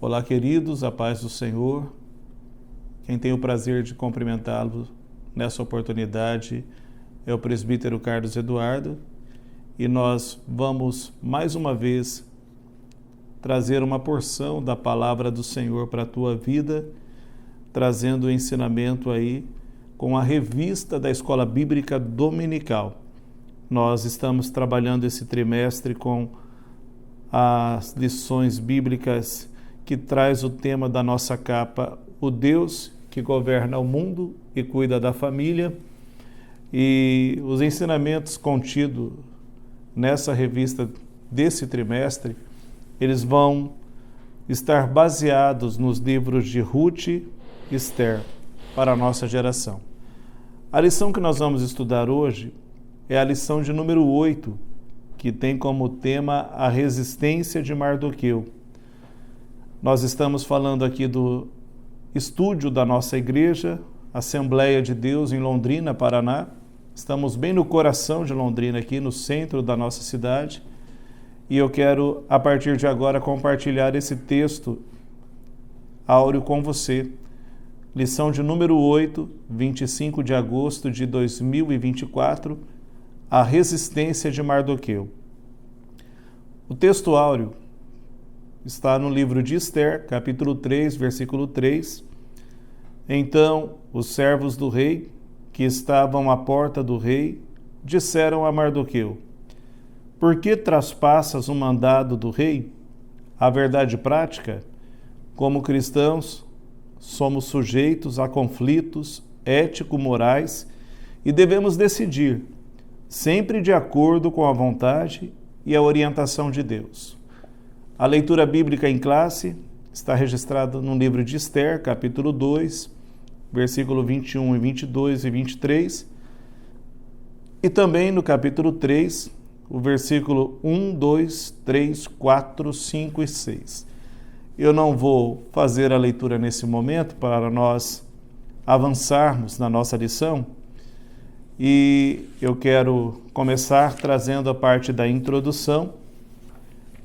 Olá, queridos, a paz do Senhor. Quem tem o prazer de cumprimentá-lo nessa oportunidade é o presbítero Carlos Eduardo, e nós vamos mais uma vez trazer uma porção da palavra do Senhor para a tua vida, trazendo o ensinamento aí com a revista da Escola Bíblica Dominical. Nós estamos trabalhando esse trimestre com as lições bíblicas que traz o tema da nossa capa, o Deus que governa o mundo e cuida da família. E os ensinamentos contidos nessa revista desse trimestre, eles vão estar baseados nos livros de Ruth e Esther para a nossa geração. A lição que nós vamos estudar hoje é a lição de número 8, que tem como tema a resistência de Mardoqueu. Nós estamos falando aqui do estúdio da nossa igreja, Assembleia de Deus em Londrina, Paraná. Estamos bem no coração de Londrina, aqui no centro da nossa cidade. E eu quero, a partir de agora, compartilhar esse texto áureo com você. Lição de número 8, 25 de agosto de 2024, a resistência de Mardoqueu. O texto áureo está no livro de Esther, capítulo 3, versículo 3. Então, os servos do rei, que estavam à porta do rei, disseram a Mardoqueu: por que traspassas o mandado do rei? A verdade prática, como cristãos, somos sujeitos a conflitos ético-morais e devemos decidir, sempre de acordo com a vontade e a orientação de Deus. A leitura bíblica em classe está registrada no livro de Esther, capítulo 2, versículo 21 e 22 e 23, e também no capítulo 3, o versículo 1, 2, 3, 4, 5 e 6. Eu não vou fazer a leitura nesse momento para nós avançarmos na nossa lição, e eu quero começar trazendo a parte da introdução,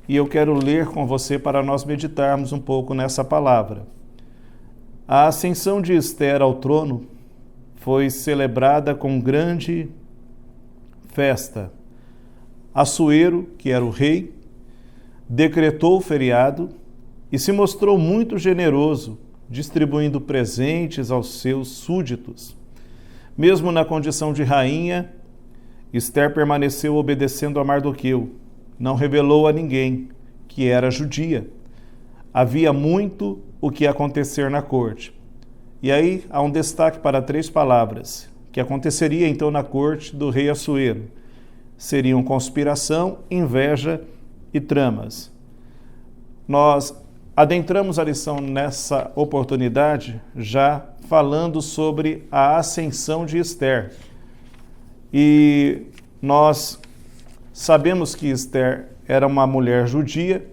e eu quero ler com você para nós meditarmos um pouco nessa palavra. A ascensão de Esther ao trono foi celebrada com grande festa. Assuero, que era o rei, decretou o feriado e se mostrou muito generoso, distribuindo presentes aos seus súditos. Mesmo na condição de rainha, Esther permaneceu obedecendo a Mardoqueu. Não revelou a ninguém que era judia. Havia muito o que acontecer na corte. E aí há um destaque para 3 palavras, que aconteceria então na corte do rei Assuero. Seriam conspiração, inveja e tramas. Nós adentramos a lição nessa oportunidade já falando sobre a ascensão de Esther. E nós sabemos que Esther era uma mulher judia,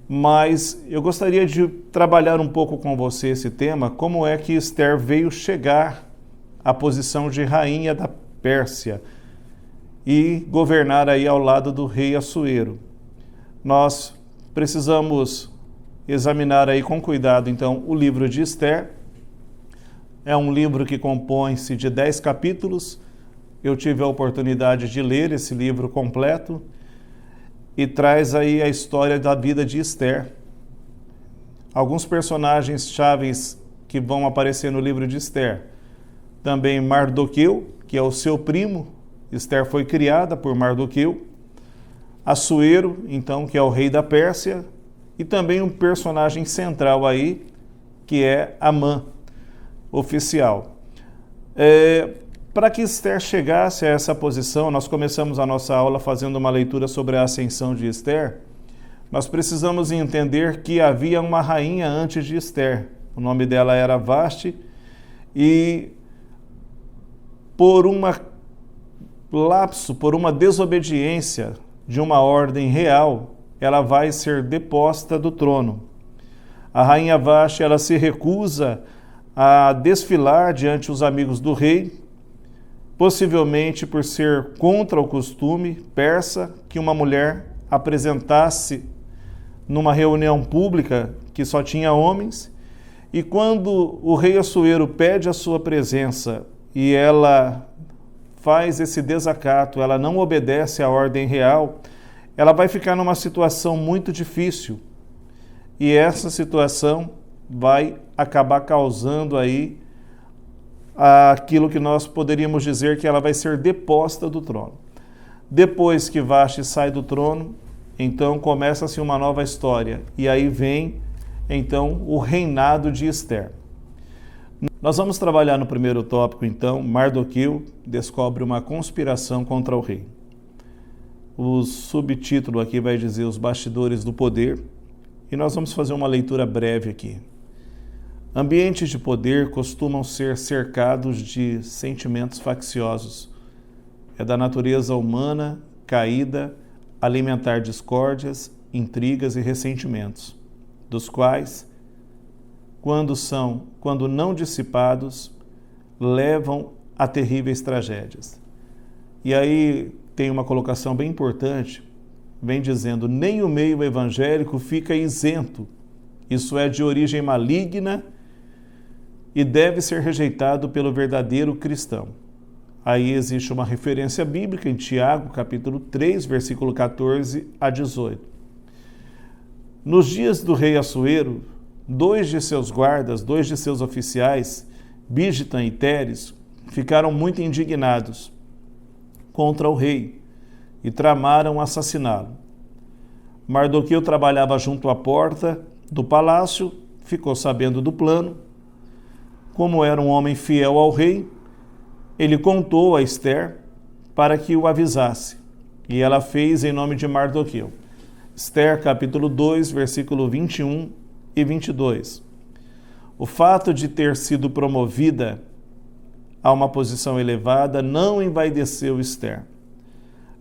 mas eu gostaria de trabalhar um pouco com você esse tema, como é que Esther veio chegar à posição de rainha da Pérsia e governar aí ao lado do rei Assuero. Nós precisamos examinar aí com cuidado, então, o livro de Esther. É um livro que compõe-se de 10 capítulos. Eu tive a oportunidade de ler esse livro completo e traz aí a história da vida de Esther. Alguns personagens chaves que vão aparecer no livro de Esther. Também Mardoqueu, que é o seu primo. Esther foi criada por Mardoqueu. Assuero, então, que é o rei da Pérsia. E também um personagem central aí, que é Amã, oficial. Para que Esther chegasse a essa posição, nós começamos a nossa aula fazendo uma leitura sobre a ascensão de Esther. Nós precisamos entender que havia uma rainha antes de Esther. O nome dela era Vasti, e por um lapso, por uma desobediência de uma ordem real, ela vai ser deposta do trono. A rainha Vasti, ela se recusa a desfilar diante os amigos do rei, possivelmente por ser contra o costume persa que uma mulher apresentasse numa reunião pública que só tinha homens, e quando o rei Assuero pede a sua presença e ela faz esse desacato, ela não obedece à ordem real, ela vai ficar numa situação muito difícil. E essa situação vai acabar causando aí aquilo que nós poderíamos dizer que ela vai ser deposta do trono. Depois que Vashti sai do trono, então começa-se uma nova história. E aí vem, então, o reinado de Ester. Nós vamos trabalhar no primeiro tópico, então, Mardoqueu descobre uma conspiração contra o rei. O subtítulo aqui vai dizer os bastidores do poder, e nós vamos fazer uma leitura breve aqui. Ambientes de poder costumam ser cercados de sentimentos facciosos. É da natureza humana, caída, alimentar discórdias, intrigas e ressentimentos, dos quais, quando não dissipados, levam a terríveis tragédias. E aí tem uma colocação bem importante, vem dizendo, nem o meio evangélico fica isento, isso é de origem maligna e deve ser rejeitado pelo verdadeiro cristão. Aí existe uma referência bíblica em Tiago, capítulo 3, versículo 14 a 18. Nos dias do rei Assuero, 2 de seus guardas, 2 de seus oficiais, Bigtan e Teres, ficaram muito indignados contra o rei e tramaram assassiná-lo. Mardoqueu trabalhava junto à porta do palácio, ficou sabendo do plano. Como era um homem fiel ao rei, ele contou a Ester para que o avisasse, e ela fez em nome de Mardoqueu. Ester, capítulo 2, versículo 21 e 22. O fato de ter sido promovida a uma posição elevada não envaideceu Ester.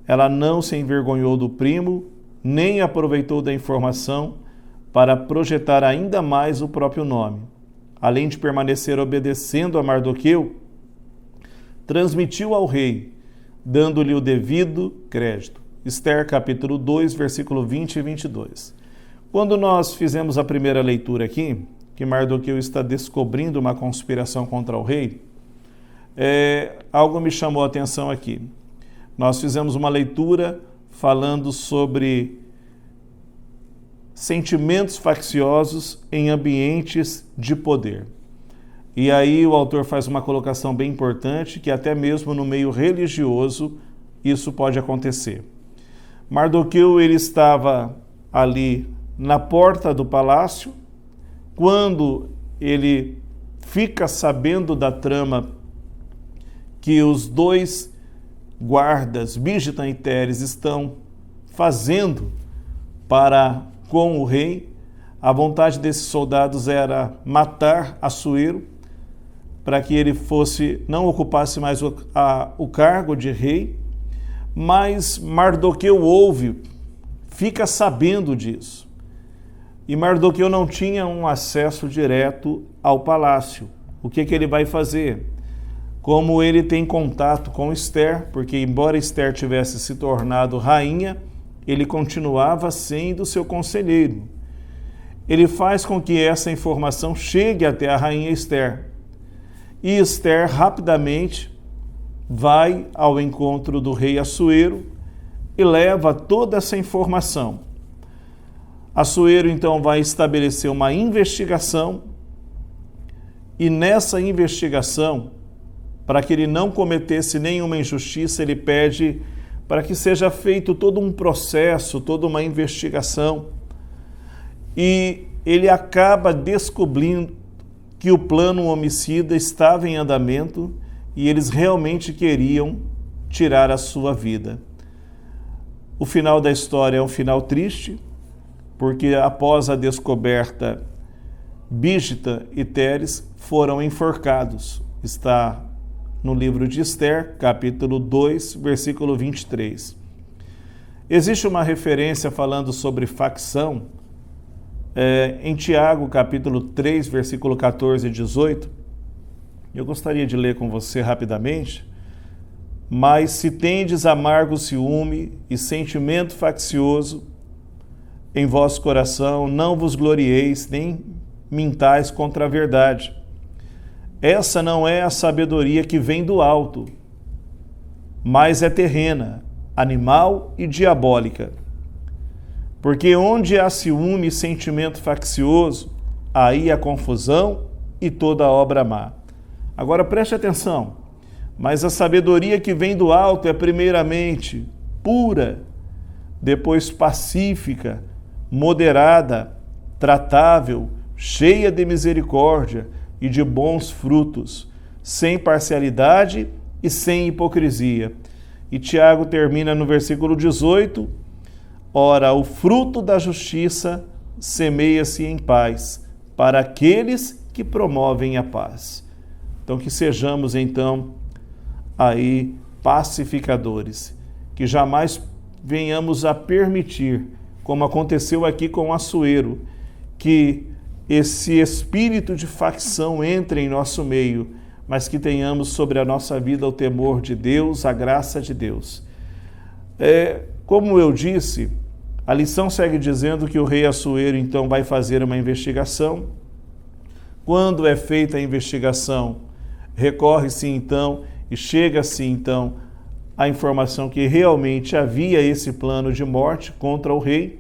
Ela não se envergonhou do primo, nem aproveitou da informação para projetar ainda mais o próprio nome. Além de permanecer obedecendo a Mardoqueu, transmitiu ao rei, dando-lhe o devido crédito. Ester, capítulo 2, versículo 20 e 22. Quando nós fizemos a primeira leitura aqui, que Mardoqueu está descobrindo uma conspiração contra o rei, algo me chamou a atenção aqui. Nós fizemos uma leitura falando sobre sentimentos facciosos em ambientes de poder. E aí o autor faz uma colocação bem importante, que até mesmo no meio religioso isso pode acontecer. Mardoqueu, ele estava ali na porta do palácio, quando ele fica sabendo da trama que os 2 guardas, Bigtan e Teres, estão fazendo para com o rei, a vontade desses soldados era matar Assuero, para que ele não ocupasse mais o cargo de rei, mas Mardoqueu ouve, fica sabendo disso. E Mardoqueu não tinha um acesso direto ao palácio. O que ele vai fazer? Como ele tem contato com Ester, porque embora Ester tivesse se tornado rainha, ele continuava sendo seu conselheiro. Ele faz com que essa informação chegue até a rainha Ester. E Ester rapidamente vai ao encontro do rei Assuero e leva toda essa informação. Assuero então vai estabelecer uma investigação, e nessa investigação, para que ele não cometesse nenhuma injustiça, ele pede para que seja feito todo um processo, toda uma investigação. E ele acaba descobrindo que o plano homicida estava em andamento e eles realmente queriam tirar a sua vida. O final da história é um final triste, porque após a descoberta, Bigtan e Teres foram enforcados. Está no livro de Ester, capítulo 2, versículo 23. Existe uma referência falando sobre facção em Tiago, capítulo 3, versículo 14 e 18. Eu gostaria de ler com você rapidamente. Mas se tendes amargo ciúme e sentimento faccioso, em vosso coração, não vos glorieis, nem mintais contra a verdade. Essa não é a sabedoria que vem do alto, mas é terrena, animal e diabólica. Porque onde há ciúme e sentimento faccioso, aí há confusão e toda obra má. Agora preste atenção, mas a sabedoria que vem do alto é primeiramente pura, depois pacífica, moderada, tratável, cheia de misericórdia e de bons frutos, sem parcialidade e sem hipocrisia. E Tiago termina no versículo 18: ora, o fruto da justiça semeia-se em paz, para aqueles que promovem a paz. Então, que sejamos, então, aí pacificadores, que jamais venhamos a permitir, como aconteceu aqui com Assuero, que esse espírito de facção entre em nosso meio, mas que tenhamos sobre a nossa vida o temor de Deus, a graça de Deus. Como eu disse, a lição segue dizendo que o rei Assuero então vai fazer uma investigação. Quando é feita a investigação, recorre-se então e chega-se então à informação que realmente havia esse plano de morte contra o rei,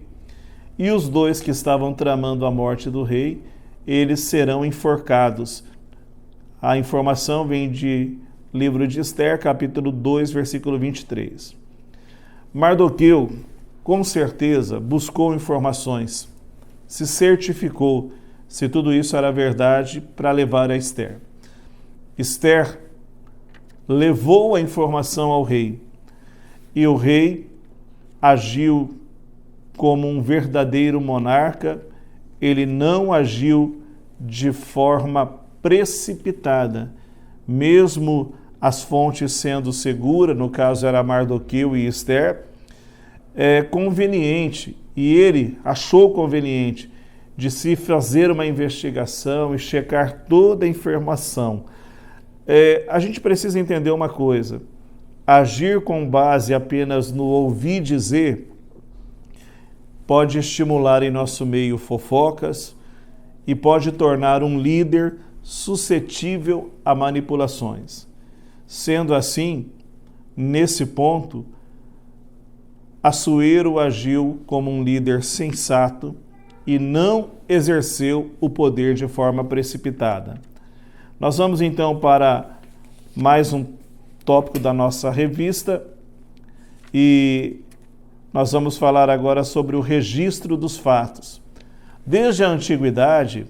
e os dois que estavam tramando a morte do rei, eles serão enforcados. A informação vem de livro de Esther, capítulo 2, versículo 23. Mardoqueu, com certeza, buscou informações, se certificou se tudo isso era verdade para levar a Esther. Esther levou a informação ao rei, e o rei agiu como um verdadeiro monarca. Ele não agiu de forma precipitada, mesmo as fontes sendo seguras, no caso era Mardoqueu e Esther, é conveniente, e ele achou conveniente, de se fazer uma investigação e checar toda a informação. A gente precisa entender uma coisa: agir com base apenas no ouvir dizer pode estimular em nosso meio fofocas e pode tornar um líder suscetível a manipulações. Sendo assim, nesse ponto, Assuero agiu como um líder sensato e não exerceu o poder de forma precipitada. Nós vamos então para mais um tópico da nossa revista e nós vamos falar agora sobre o registro dos fatos. Desde a antiguidade,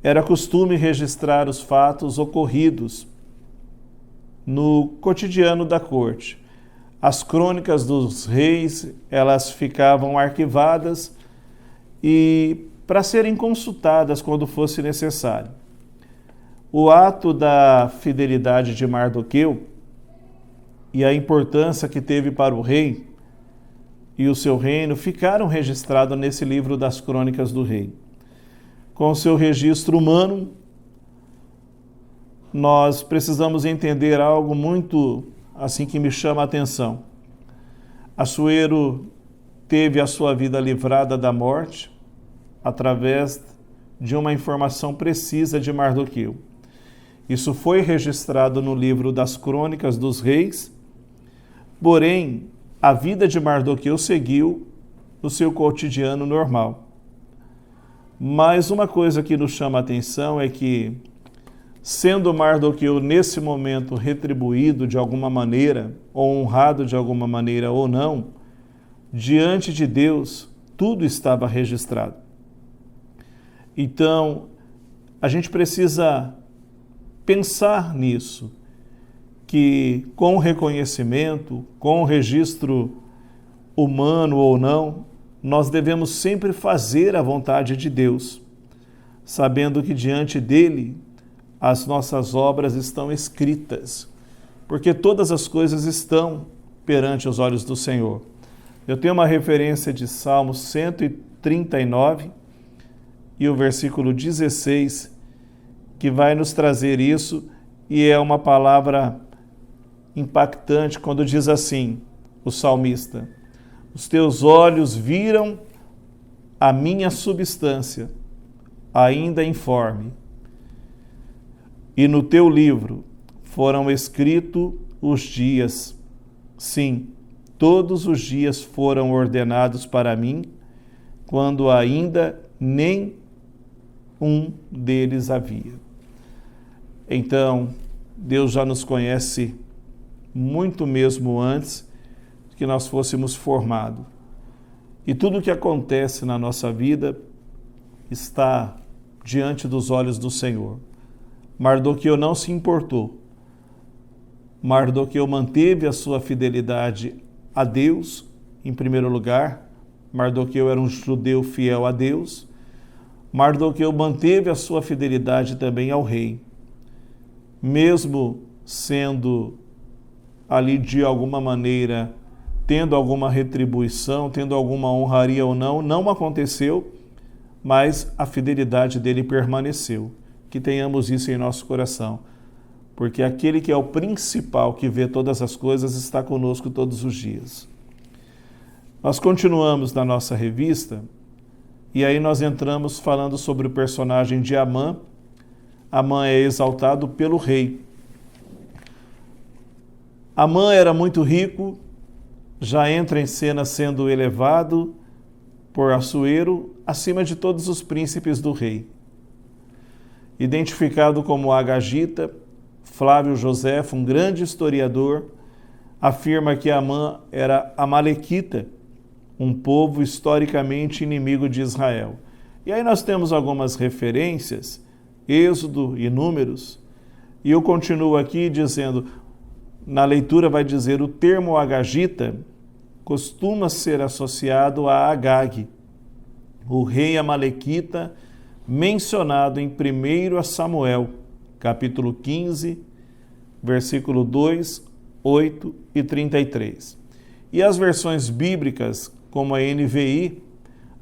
era costume registrar os fatos ocorridos no cotidiano da corte. As crônicas dos reis, elas ficavam arquivadas e para serem consultadas quando fosse necessário. O ato da fidelidade de Mardoqueu e a importância que teve para o rei e o seu reino ficaram registrados nesse livro das crônicas do rei. Com o seu registro humano, nós precisamos entender algo muito assim que me chama a atenção. Assuero teve a sua vida livrada da morte através de uma informação precisa de Mardoqueu. Isso foi registrado no livro das crônicas dos reis, porém, a vida de Mardoqueu seguiu no seu cotidiano normal. Mas uma coisa que nos chama a atenção é que, sendo Mardoqueu nesse momento retribuído de alguma maneira, ou honrado de alguma maneira ou não, diante de Deus, tudo estava registrado. Então, a gente precisa pensar nisso, que com o reconhecimento, com o registro humano ou não, nós devemos sempre fazer a vontade de Deus, sabendo que diante dele as nossas obras estão escritas, porque todas as coisas estão perante os olhos do Senhor. Eu tenho uma referência de Salmo 139 e o versículo 16, que vai nos trazer isso, e é uma palavra impactante quando diz assim, o salmista: os teus olhos viram a minha substância, ainda informe. E no teu livro foram escritos os dias. Sim, todos os dias foram ordenados para mim, quando ainda nem um deles havia. Então, Deus já nos conhece muito mesmo antes que nós fôssemos formados. E tudo o que acontece na nossa vida está diante dos olhos do Senhor. Mardoqueu não se importou. Mardoqueu manteve a sua fidelidade a Deus, em primeiro lugar. Mardoqueu era um judeu fiel a Deus. Mardoqueu manteve a sua fidelidade também ao rei. Mesmo sendo ali de alguma maneira, tendo alguma retribuição, tendo alguma honraria ou não, não aconteceu, mas a fidelidade dele permaneceu. Que tenhamos isso em nosso coração, porque aquele que é o principal, que vê todas as coisas, está conosco todos os dias. Nós continuamos na nossa revista, e aí nós entramos falando sobre o personagem de Amã. Amã é exaltado pelo rei. Amã era muito rico, já entra em cena sendo elevado por Assuero acima de todos os príncipes do rei. Identificado como Agagita, Flávio Joséfo, um grande historiador, afirma que Amã era amalequita, um povo historicamente inimigo de Israel. E aí nós temos algumas referências, Êxodo e Números, e eu continuo aqui dizendo, na leitura vai dizer, o termo Agagita costuma ser associado a Agag, o rei amalequita mencionado em 1 Samuel, capítulo 15, versículo 2, 8 e 33. E as versões bíblicas, como a NVI,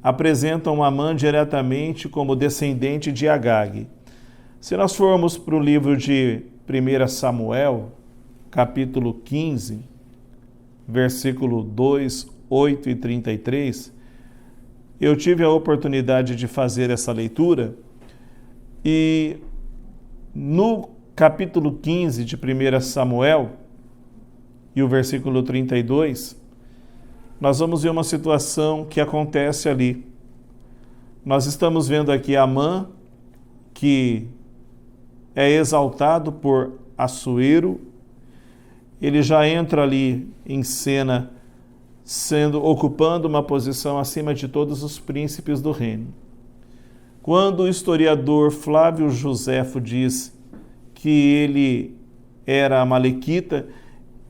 apresentam Amã diretamente como descendente de Agag. Se nós formos para o livro de 1 Samuel, capítulo 15, versículo 2, 8 e 33, eu tive a oportunidade de fazer essa leitura e no capítulo 15 de 1 Samuel e o versículo 32, nós vamos ver uma situação que acontece ali. Nós estamos vendo aqui Amã, que é exaltado por Assuero, ele já entra ali em cena ocupando uma posição acima de todos os príncipes do reino. Quando o historiador Flávio Joséfo diz que ele era amalequita,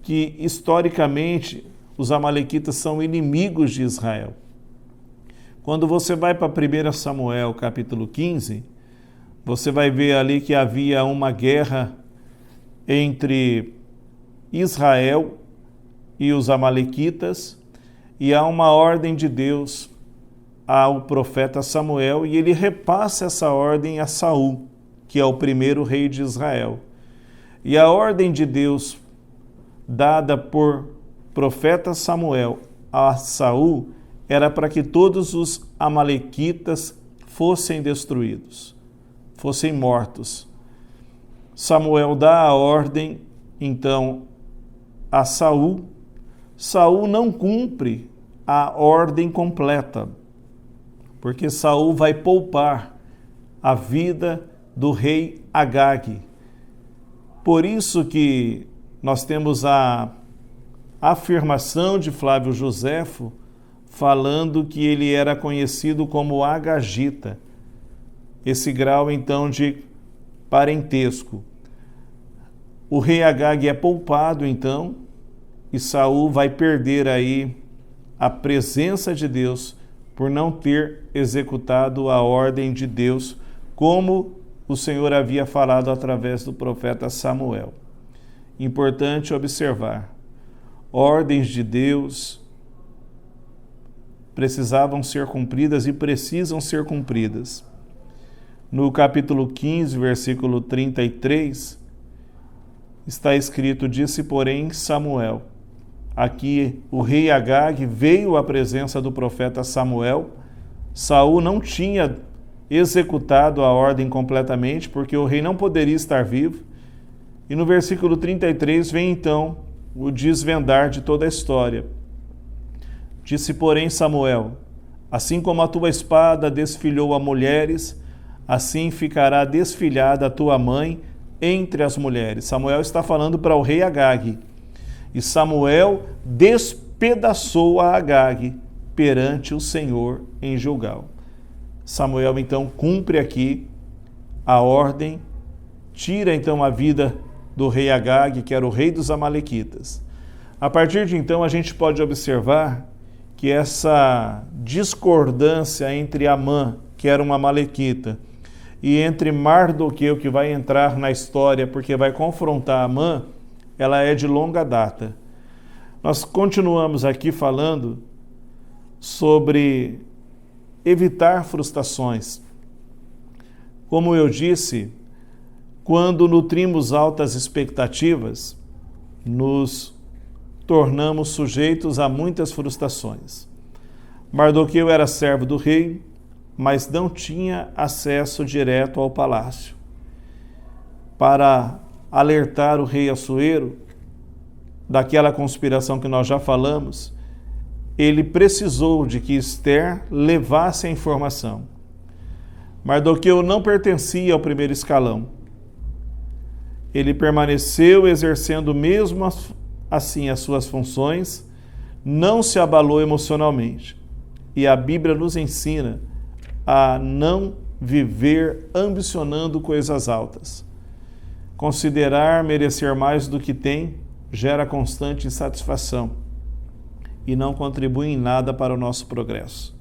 que historicamente os amalequitas são inimigos de Israel. Quando você vai para 1 Samuel capítulo 15, você vai ver ali que havia uma guerra entre Israel e os amalequitas, e há uma ordem de Deus ao profeta Samuel, e ele repassa essa ordem a Saul, que é o primeiro rei de Israel. E a ordem de Deus dada por profeta Samuel a Saul era para que todos os amalequitas fossem destruídos, fossem mortos. Samuel dá a ordem, então, a Saul. Saul não cumpre a ordem completa, porque Saul vai poupar a vida do rei Agag. Por isso que nós temos a afirmação de Flávio Joséfo falando que ele era conhecido como Agagita, esse grau então de parentesco. O rei Agag é poupado então, e Saul vai perder aí a presença de Deus por não ter executado a ordem de Deus, como o Senhor havia falado através do profeta Samuel. Importante observar, ordens de Deus precisavam ser cumpridas e precisam ser cumpridas. No capítulo 15, versículo 33, está escrito, disse, porém, Samuel. Aqui o rei Agag veio à presença do profeta Samuel Saul não tinha executado a ordem completamente, porque o rei não poderia estar vivo. E no versículo 33 vem então o desvendar de toda a história. Disse, porém, Samuel: assim como a tua espada desfilhou a mulheres, assim ficará desfilhada a tua mãe entre as mulheres. Samuel está falando para o rei Agag. E Samuel despedaçou a Agag perante o Senhor em Gilgal. Samuel então cumpre aqui a ordem, tira então a vida do rei Agag, que era o rei dos amalequitas. A partir de então a gente pode observar que essa discordância entre Amã, que era uma amalequita, e entre Mardoqueu, que vai entrar na história porque vai confrontar Amã, ela é de longa data. Nós continuamos aqui falando sobre evitar frustrações. Como eu disse, quando nutrimos altas expectativas, nos tornamos sujeitos a muitas frustrações. Mardoqueu era servo do rei, mas não tinha acesso direto ao palácio. Para alertar o rei Assuero daquela conspiração que nós já falamos, ele precisou de que Ester levasse a informação. Mardoqueu não pertencia ao primeiro escalão. Ele permaneceu exercendo mesmo assim as suas funções, não se abalou emocionalmente. E a Bíblia nos ensina a não viver ambicionando coisas altas. Considerar merecer mais do que tem gera constante insatisfação e não contribui em nada para o nosso progresso.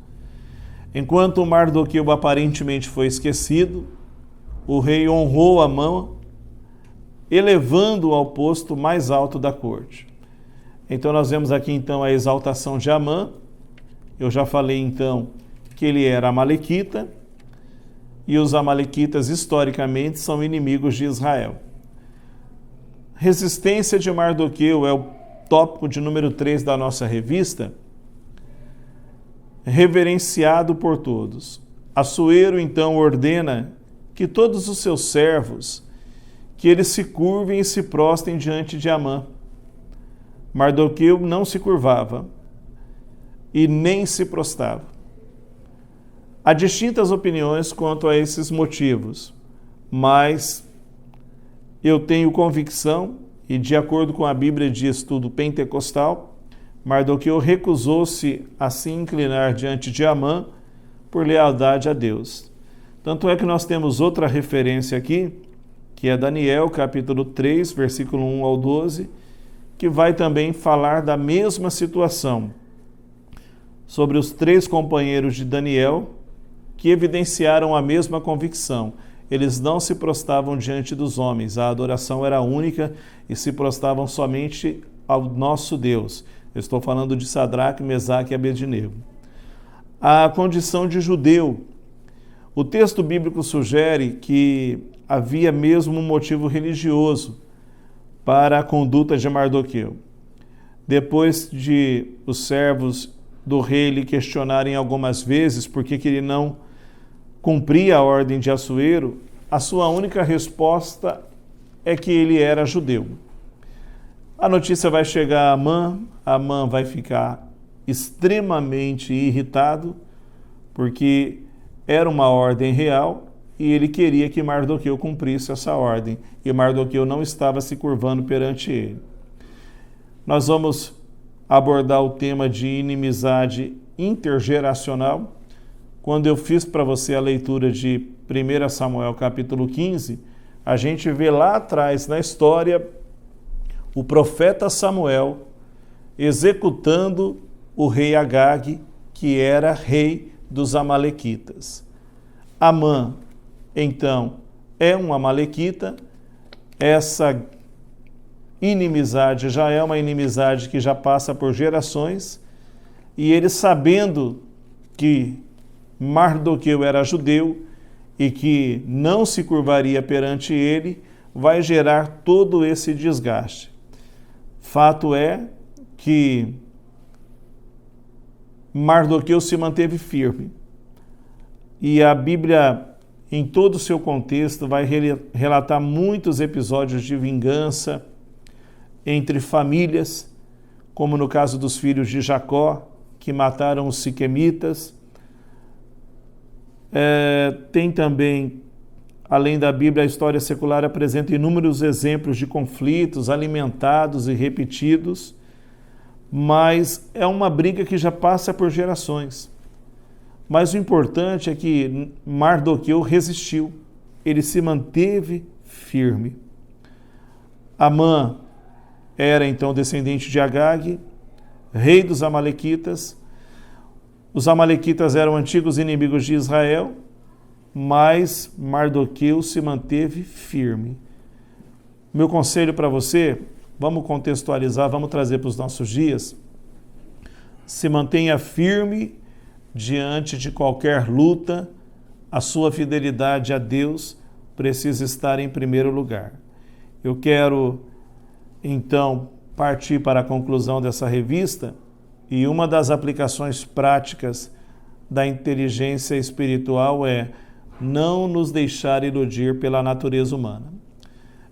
Enquanto Mardoqueu aparentemente foi esquecido, o rei honrou Amã, elevando-o ao posto mais alto da corte. Então nós vemos aqui então a exaltação de Amã. Eu já falei então que ele era amalequita, e os amalequitas historicamente são inimigos de Israel. Resistência de Mardoqueu é o tópico de número 3 da nossa revista, reverenciado por todos. Assuero então ordena que todos os seus servos, que eles se curvem e se prostrem diante de Amã. Mardoqueu não se curvava e nem se prostrava. Há distintas opiniões quanto a esses motivos, mas eu tenho convicção, e de acordo com a Bíblia de Estudo Pentecostal, Mardoqueu recusou-se a se inclinar diante de Amã por lealdade a Deus. Tanto é que nós temos outra referência aqui, que é Daniel, capítulo 3, versículo 1 ao 12, que vai também falar da mesma situação, sobre os 3 companheiros de Daniel, que evidenciaram a mesma convicção. Eles não se prostravam diante dos homens, a adoração era única e se prostravam somente ao nosso Deus. Eu estou falando de Sadraque, Mesaque e Abednego. A condição de judeu. O texto bíblico sugere que havia mesmo um motivo religioso para a conduta de Mardoqueu. Depois de os servos do rei lhe questionarem algumas vezes por que ele não cumpria a ordem de Assuero, a sua única resposta é que ele era judeu. A notícia vai chegar a Amã vai ficar extremamente irritado, porque era uma ordem real e ele queria que Mardoqueu cumprisse essa ordem, e Mardoqueu não estava se curvando perante ele. Nós vamos abordar o tema de inimizade intergeracional. Quando eu fiz para você a leitura de 1 Samuel capítulo 15, a gente vê lá atrás na história o profeta Samuel executando o rei Agag, que era rei dos amalequitas. Amã, então, é um amalequita. Essa inimizade já é uma inimizade que já passa por gerações, e ele, sabendo que Mardoqueu era judeu e que não se curvaria perante ele, vai gerar todo esse desgaste. Fato é que Mardoqueu se manteve firme. E a Bíblia, em todo o seu contexto, vai relatar muitos episódios de vingança entre famílias, como no caso dos filhos de Jacó, que mataram os siquemitas. Tem também, além da Bíblia, a história secular apresenta inúmeros exemplos de conflitos alimentados e repetidos, mas é uma briga que já passa por gerações. Mas o importante é que Mardoqueu resistiu, ele se manteve firme. Amã era então descendente de Agag, rei dos amalequitas. Os amalequitas eram antigos inimigos de Israel, mas Mardoqueu se manteve firme. Meu conselho para você, vamos contextualizar, vamos trazer para os nossos dias. Se mantenha firme diante de qualquer luta. A sua fidelidade a Deus precisa estar em primeiro lugar. Eu quero, então, partir para a conclusão dessa revista, e uma das aplicações práticas da inteligência espiritual é não nos deixar iludir pela natureza humana.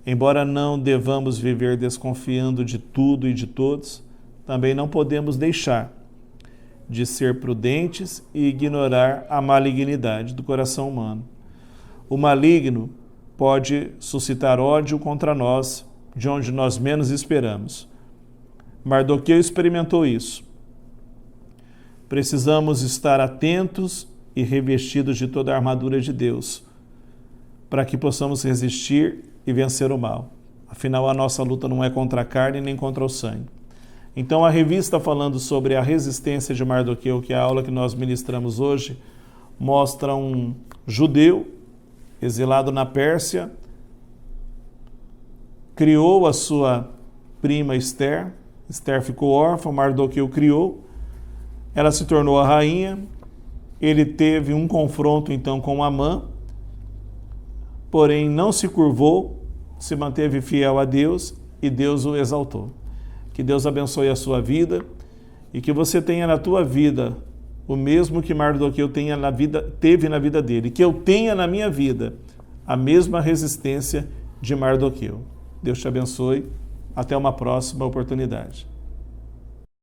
Embora não devamos viver desconfiando de tudo e de todos, também não podemos deixar de ser prudentes e ignorar a malignidade do coração humano. O maligno pode suscitar ódio contra nós, de onde nós menos esperamos. Mardoqueu experimentou isso. Precisamos estar atentos e revestidos de toda a armadura de Deus, para que possamos resistir e vencer o mal. Afinal, a nossa luta não é contra a carne nem contra o sangue. Então, a revista falando sobre a resistência de Mardoqueu, que é a aula que nós ministramos hoje, mostra um judeu exilado na Pérsia, criou a sua prima Esther. Esther ficou órfã, Mardoqueu criou, ela se tornou a rainha. Ele teve um confronto então com Amã, porém não se curvou, se manteve fiel a Deus e Deus o exaltou. Que Deus abençoe a sua vida e que você tenha na tua vida o mesmo que Mardoqueu teve na vida dele, que eu tenha na minha vida a mesma resistência de Mardoqueu. Deus te abençoe. Até uma próxima oportunidade.